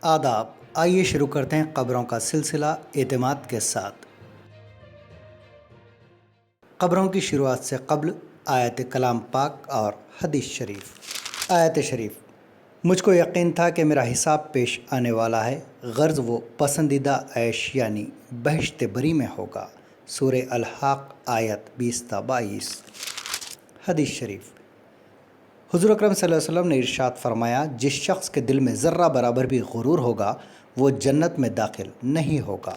आदाब। आइए शुरू करते हैं ख़बरों का सिलसिला एतमाद के साथ। ख़बरों की शुरुआत से कब्ल आयत कलाम पाक और हदीस शरीफ। आयत शरीफ। मुझको यकीन था कि मेरा हिसाब पेश आने वाला है, गर्ज़ वो पसंदीदा ऐश यानी बहिश्त बरी में होगा। सूरह अल-हक़ आयत 20-22। हदीस शरीफ। हुज़ूर अकरम सल्लल्लाहु अलैहि वसल्लम ने इरशाद फरमाया, जिस शख्स के दिल में ज़र्रा बराबर भी गुरूर होगा वो जन्नत में दाखिल नहीं होगा।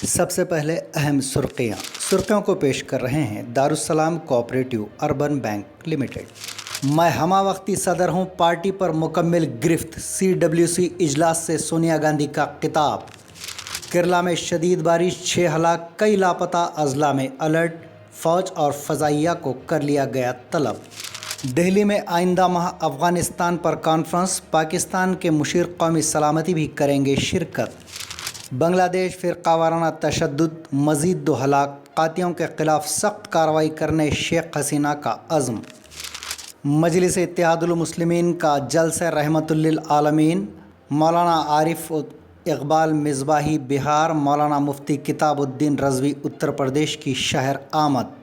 सबसे पहले अहम सुर्खियों को पेश कर रहे हैं Darussalam cooperative urban bank limited. मैं हमा वक्ती सदर हूँ, पार्टी पर मुकम्मल गिरफ्त। CWC इजलास से सोनिया गांधी का खिताब। केरला में शदीद बारिश, 6 हलाक, कई लापता, अजला में अलर्ट। फ़ौज और फ़ज़ाइया को कर लिया गया तलब। दिल्ली में आइंदा माह अफ़गानिस्तान पर कॉन्फ्रेंस, पाकिस्तान के मुशीर कौमी सलामती भी करेंगे शिरकत। बांग्लादेश फ़िरका वाराना तशद्दुद, मज़ीद 2 हलाक, कातियों के ख़िलाफ़ सख्त कार्रवाई करने शेख हसीना का अज़्म। मजलिस इत्तेहादुल मुस्लिमीन का जलसा रहमतुल लिल आलमीन। मौलाना आरिफ इकबाल मिसबाही बिहार, मौलाना मुफ्ती किताबुद्दीन रज़वी उत्तर प्रदेश की शहर आमद।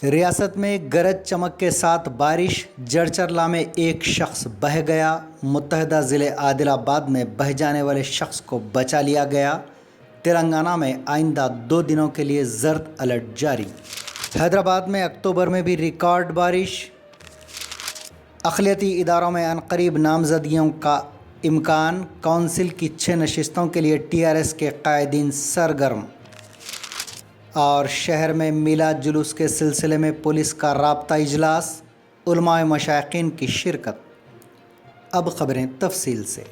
रियासत में गरज चमक के साथ बारिश, जड़चरला में एक शख्स बह गया। मुत्तहदा ज़िले आदिलाबाद में बह जाने वाले शख्स को बचा लिया गया। तेलंगाना में आइंदा 2 दिनों के लिए ज़र्द अलर्ट जारी। हैदराबाद में अक्टूबर में भी रिकॉर्ड बारिश। अक़लियती इदारों में अनक़रीब नामज़दगियों का इम्कान। कौंसिल की 6 नशिस्तों के लिए TRS के कायदीन सरगर्म। और शहर में मिलाद जुलूस के सिलसिले में पुलिस का राब्ता इजलास, उलमाए मशाइखीन की शिरकत। अब ख़बरें तफसील से।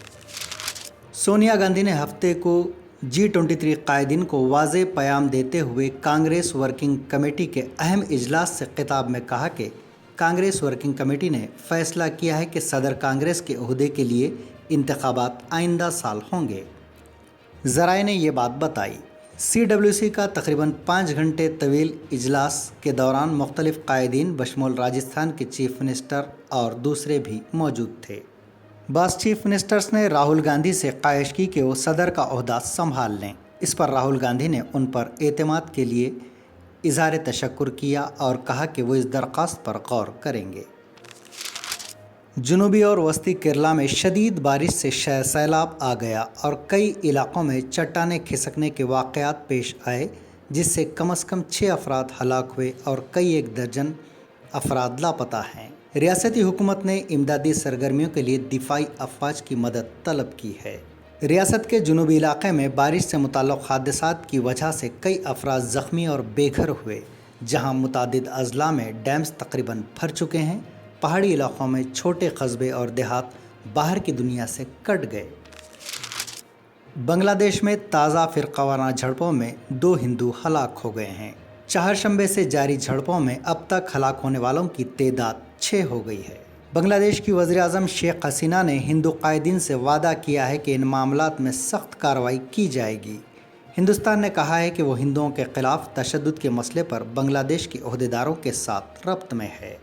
सोनिया गांधी ने हफ्ते को G23 कायदीन को वाज़े पैगाम देते हुए कांग्रेस वर्किंग कमेटी के अहम इजलास से खिताब में कहा कि कांग्रेस वर्किंग कमेटी ने फ़ैसला किया है कि सदर कांग्रेस के ओहदे के लिए इंतखाबात आइंदा साल होंगे। ज़राए ने ये बात बताई। CWC का तकरीबन 5 घंटे तवील इजलास के दौरान मुख्तलिफ़ कायदीन बशमूल राजस्थान के चीफ मिनिस्टर और दूसरे भी मौजूद थे। बास चीफ मिनिस्टर्स ने राहुल गांधी से ख्वाहिश की कि वो सदर का ओहदा संभाल लें। इस पर राहुल गांधी ने उन पर एतमाद के लिए इज़हार तशक्कुर किया और कहा कि वो इस दरख्वास्त पर गौर करेंगे। जनूबी और वस्ती केरला में शदीद बारिश से सैलाब आ गया और कई इलाक़ों में चट्टानें खिसकने के वाक़यात पेश आए, जिससे कम से कम 6 अफराद हलाक हुए और कई 1 दर्जन अफराद लापता हैं। रियासती हुकूमत ने इमदादी सरगर्मियों के लिए दिफाई अफवाज की मदद तलब की है। रियासत के जनूबी इलाक़े में बारिश से मुताल्लिक़ हादसात की वजह से कई अफराद ज़ख्मी और बेघर हुए, जहाँ मुतादिद अज़ला में डैम्स तकरीबन भर चुके हैं। पहाड़ी इलाक़ों में छोटे कस्बे और देहात बाहर की दुनिया से कट गए। बांग्लादेश में ताज़ा फ़िरक़ावाराना झड़पों में 2 हिंदू हलाक हो गए हैं। चहारशंबे से जारी झड़पों में अब तक हलाक होने वालों की तादाद 6 हो गई है। बांग्लादेश की वज़ीर-ए-आज़म शेख हसीना ने हिंदू कायदीन से वादा किया है कि इन मामलात में सख्त कार्रवाई की जाएगी। हिंदुस्तान ने कहा है कि वो हिंदुओं के ख़िलाफ़ तशद्दुद के मसले पर बांग्लादेश के ओहदेदारों के साथ रब्त में है।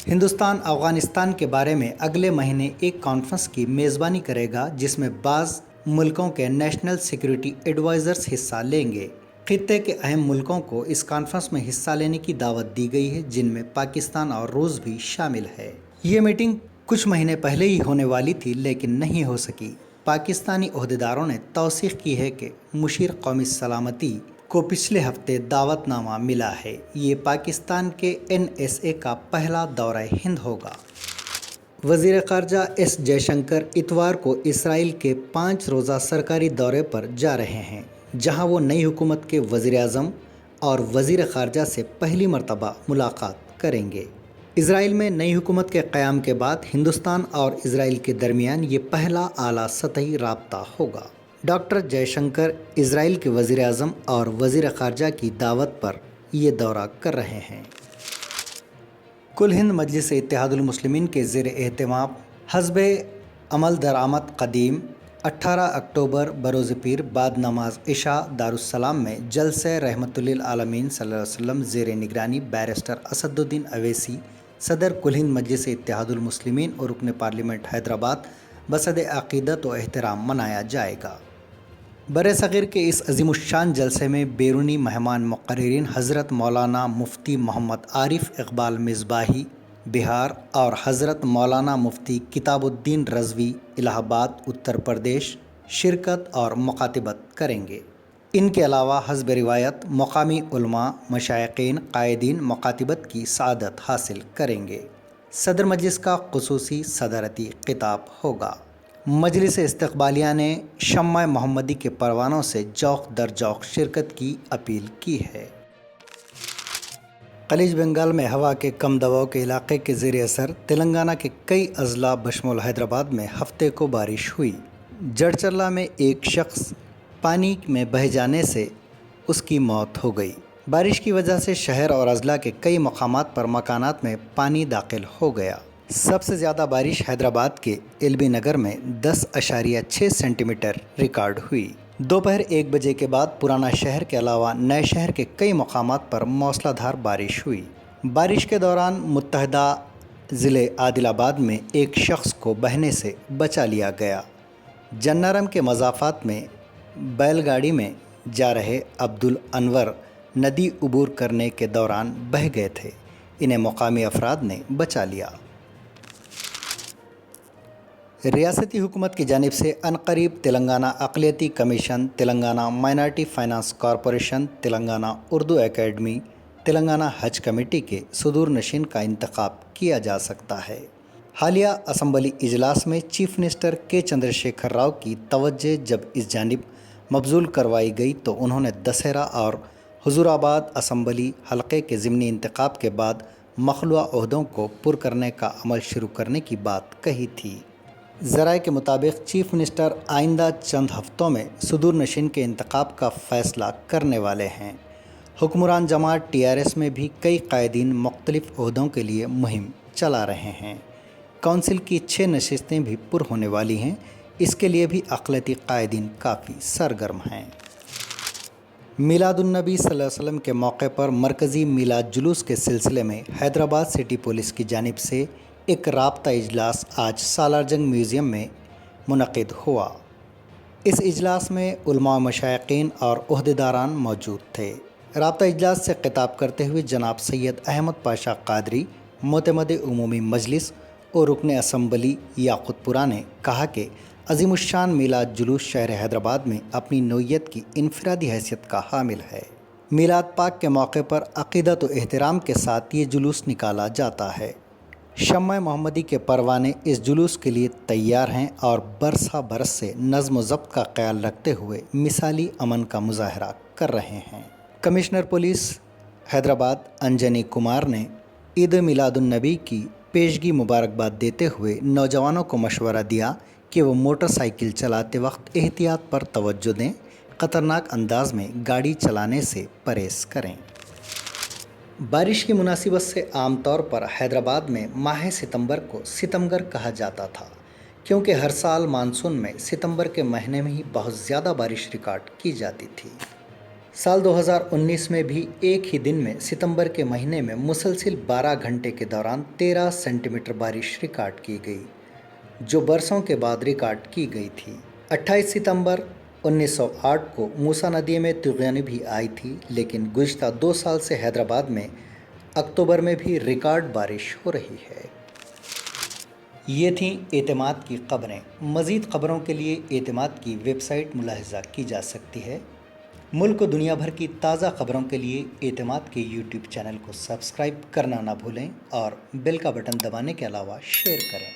हिंदुस्तान अफ़गानिस्तान के बारे में अगले महीने एक कॉन्फ्रेंस की मेज़बानी करेगा, जिसमें बाज़ मुल्कों के नेशनल सिक्योरिटी एडवाइज़र्स हिस्सा लेंगे। खित्ते के अहम मुल्कों को इस कॉन्फ्रेंस में हिस्सा लेने की दावत दी गई है, जिनमें पाकिस्तान और रूस भी शामिल है। ये मीटिंग कुछ महीने पहले ही होने वाली थी, लेकिन नहीं हो सकी। पाकिस्तानी ओहदेदारों ने तौसीक़ की है कि मुशीर कौमी सलामती को पिछले हफ्ते दावतनामा मिला है। ये पाकिस्तान के NSA का पहला दौरा हिंद होगा। वज़ीर ख़ारजा S जयशंकर इतवार को इसराइल के 5 रोज़ा सरकारी दौरे पर जा रहे हैं, जहां वो नई हुकूमत के वज़ीर-ए-आज़म और वज़ीर ख़ारजा से पहली मरतबा मुलाकात करेंगे। इसराइल में नई हुकूमत के क़याम के बाद हिंदुस्तान और इसराइल के दरमियान ये पहला आला सतही राब्ता होगा। डॉक्टर जयशंकर इसराइल के वज़ीर-ए-आज़म और वज़ीर ख़ारजा की दावत पर ये दौरा कर रहे हैं। कुल हिंद मजलिस इत्तेहादुल मुस्लिमीन के ज़ेर एहतमाम हज़्ब अमल दरामद क़दीम 18 अक्टूबर बरोज़ पीर बाद नमाज इशा दारुस्सलाम में जलसे रहमतुल लिल आलमीन सल्लल्लाहु अलैहि वसल्लम ज़ेर निगरानी बैरिस्टर असदुद्दीन अवैसी, सदर कुल हिंद मजलिस इत्तेहादुल मुस्लिमीन और रुकन पार्लियामेंट हैदराबाद बसद अक़ीदत व एहतराम मनाया जाएगा। बरसग़ीर के इस अज़ीमुश्शान जलसे में बैरूनी मेहमान मुक़र्रिरीन हज़रत मौलाना मुफ्ती मोहम्मद आरिफ इक़बाल मिसबाही बिहार और हज़रत मौलाना मुफ्ती किताबुद्दीन रज़वी इलाहाबाद उत्तर प्रदेश शिरकत और मुखातिबत करेंगे। इनके अलावा हस्ब रिवायत मुक़ामी उलमा, मशाइख़ीन, क़ायदीन मुखातिबत की सआदत हासिल करेंगे। सदर मजलिस का ख़ुसूसी सदारती खिताब होगा। मजलिस इस्तक़बालिया ने शम्मा मोहम्मदी के परवानों से जौक़ दर जौक़ शिरकत की अपील की है। खलीज बंगाल में हवा के कम दबाव के इलाके के ज़ेर असर तेलंगाना के कई अज़ला बशमूल हैदराबाद में हफ्ते को बारिश हुई। जड़चल्ला में एक शख्स पानी में बह जाने से उसकी मौत हो गई। बारिश की वजह से शहर और अज़ला के कई मकामात पर मकानात में पानी दाखिल हो गया। सबसे ज़्यादा बारिश हैदराबाद के एलबी नगर में 10.6 सेंटीमीटर रिकॉर्ड हुई। दोपहर 1 बजे के बाद पुराना शहर के अलावा नए शहर के कई मकामात पर मूसलाधार बारिश हुई। बारिश के दौरान मुत्तहदा ज़िले आदिलाबाद में एक शख्स को बहने से बचा लिया गया। जन्नारम के मज़ाफ़ात में बैलगाड़ी में जा रहे अब्दुल अनवर नदी उबूर करने के दौरान बह गए थे। इन्हें मुकामी अफराद ने बचा लिया। रियासती हुकूमत की जानिब से अनकरीब तेलंगाना अक़लियती commission, Telangana minority finance corporation, Telangana Urdu academy, Telangana हज कमेटी के सदूर नशीन का इंतखाब किया जा सकता है। हालिया असम्बली इजलास में चीफ मिनिस्टर के चंद्रशेखर राव की तवज्जो जब इस जानिब मबजूल करवाई गई तो उन्होंने दशहरा और हुजूराबाद असम्बली हलक़े के ज़िमनी इंतखाब के बाद मखलूआ ओहदों को पुर करने का अमल शुरू करने की बात कही थी। ज़राए के मुताबिक चीफ मिनिस्टर आइंदा चंद हफ्तों में सदूर नशीन के इंतखाब का फ़ैसला करने वाले हैं। हुक्मरान जमात TRS में भी कई कायदीन मुख्तलिफ़ ओहदों के लिए मुहिम चला रहे हैं। कौंसिल की 6 नशिस्तें भी पुर होने वाली हैं। इसके लिए भी अक़लियती कायदीन काफ़ी सरगर्म हैं। मिलादुन्नबी सल्लल्लाहु अलैहि वसल्लम के मौके पर मरकज़ी मिलाद जुलूस के सिलसिले में हैदराबाद सिटी पुलिस की जानिब से एक राब्ता इजलास आज सालारजंग म्यूज़ियम में मुनक़िद हुआ। इस इजलास में उलमा, मशाइख़ीन और ओहदेदारान मौजूद थे। राब्ता इजलास से खिताब करते हुए जनाब सैयद अहमद पाशा क़ादरी, मोतमद उमूमी मजलिस और रुकन असम्बली याक़ूतपुरा ने कहा कि अज़ीमुश्शान मीलाद जुलूस शहर हैदराबाद में अपनी नौइयत की इनफरादी हैसियत का हामिल है। मीलाद पाक के मौके पर अक़ीदत व एहतराम के साथ ये जुलूस निकाला जाता है। शम्मा मोहम्मदी के परवाने इस जुलूस के लिए तैयार हैं और बरस से नज़्म व ज़ब्त का ख्याल रखते हुए मिसाली अमन का मुज़ाहरा कर रहे हैं। कमिश्नर पुलिस हैदराबाद अंजनी कुमार ने ईद मिलादुन्नबी की पेशगी मुबारकबाद देते हुए नौजवानों को मशवरा दिया कि वो मोटरसाइकिल चलाते वक्त एहतियात पर तवज्जो दें, ख़तरनाक अंदाज में गाड़ी चलाने से परहेज़ करें। बारिश की मुनासिबत से आमतौर पर हैदराबाद में माह सितंबर को सितमगर कहा जाता था, क्योंकि हर साल मानसून में सितंबर के महीने में ही बहुत ज़्यादा बारिश रिकॉर्ड की जाती थी। साल 2019 में भी एक ही दिन में सितंबर के महीने में मुसलसिल 12 घंटे के दौरान 13 सेंटीमीटर बारिश रिकॉर्ड की गई, जो बरसों के बाद रिकॉर्ड की गई थी। 28 सितंबर 1908 को मूसा नदी में तूफ़ान भी आई थी, लेकिन गुज़िश्ता 2 साल से हैदराबाद में अक्टूबर में भी रिकॉर्ड बारिश हो रही है। ये थीं एतमाद की ख़बरें। मज़ीद ख़बरों के लिए एतमाद की वेबसाइट मुलाहिज़ा की जा सकती है। मुल्क व दुनिया भर की ताज़ा ख़बरों के लिए एतमाद के YouTube चैनल को सब्सक्राइब करना ना भूलें और बेल का बटन दबाने के अलावा शेयर करें।